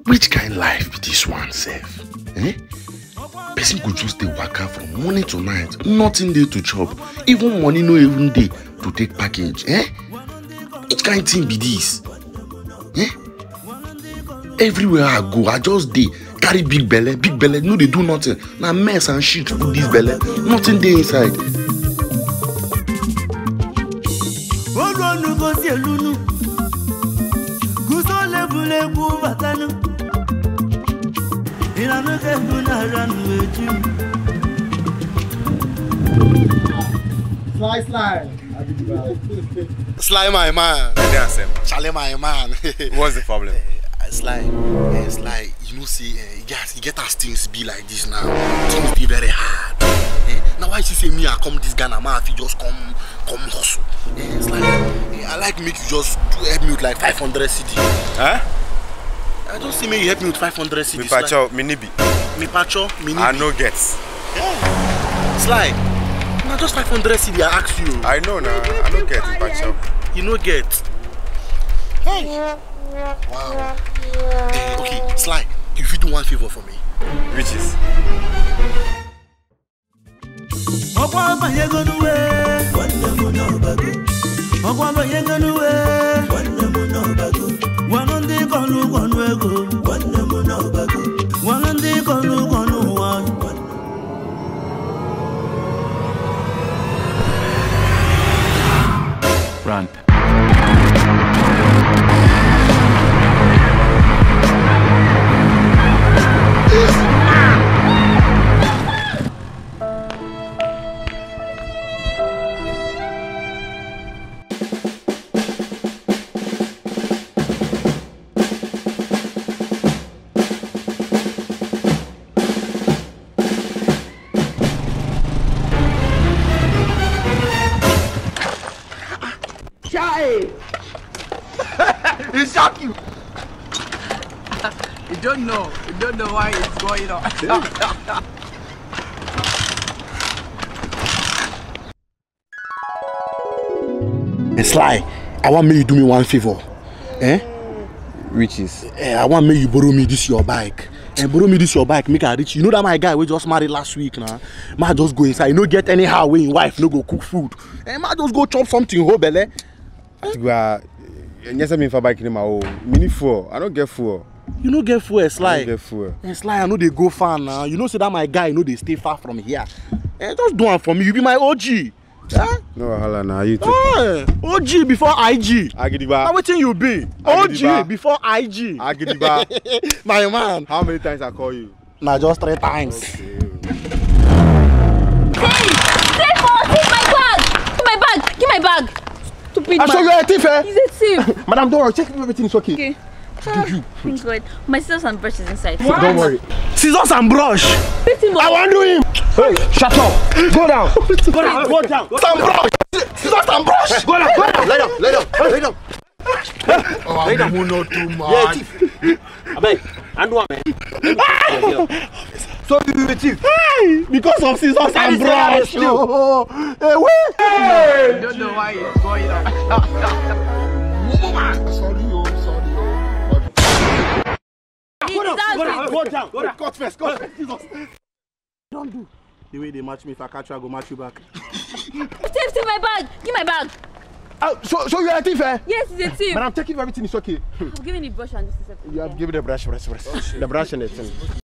Which kind of life be this one, sef? Eh? Person could just stay waka from morning to night, nothing there to chop, even money no even day to take package. Eh? Which kind of thing be this? Eh? Everywhere I go, I just dey carry big belly, no they do nothing. Now mess and shit put this belly, nothing there inside. Sly my man. Charlie my man. What's the problem? Sly, you know, see, you get as things be like this now. Things be very hard. Now why she say me I come this Ghana man, if you just come hustle. Sly, I like make you just help me with like 500 cedi. Huh? I don't see me you help me with 500 cedi. Me pacho, me nibi. Me pacho, me nibi. I no gets. Yeah. Sly, now just 500 cedi I ask you. I know now. I no get it, pacho. You no get. Hey. Wow. Okay, Sly, if you do one favor for me. Which is? Run. He shot you. You don't know why it's going on. Sly, I want you to do me one favor. Eh? Which is? I want you to borrow me this your bike. And borrow me this your bike, make her rich. You know that my guy we just married last week now. Ma just go inside. You no get anyhow when your wife no go cook food. And ma just go chop something whole belly. Yes, I mean for bike in my own. Mini fuel. I don't get fuel. You no get fuel, Sly. I don't get fuel. Sly, I know they go far now. You know say that my guy, you know they stay far from here. Just do one for me. You be my OG. No hala na you too. OG before IG. Agidiba. How wetin you be? Agidiba. OG before IG. Agidiba. My man. How many times I call you? Nah, just 3 times. Okay. Take my bag! Give my bag! Give my bag! Stupid man. I show you a thief, eh? He's a thief. Madam, don't worry. Check if everything is okay. Okay. Thank God. My scissors and brush is inside. What? Don't worry. Scissors and brush. I want to do him. Hey, shut up. Go down. Go down. Go down. Some brush. Scissors and brush. Go down. Go down. Lay down. Lay down. Lay down. Oh, lay down. Not too much. Yeah, thief. Abeg, and one man. So you be thief? Because of scissors and brush. Hey, wait. You don't know why it's going on. Sorry. Go down. Cut first. Jesus. Don't do. The way they match me, if I catch you, I go match you back. Take my bag. Give my bag. So you're a thief, eh? Yes, he's a thief. But I'm taking everything, it's okay. I'm giving the brush and this is You have given the brush. The brush and it.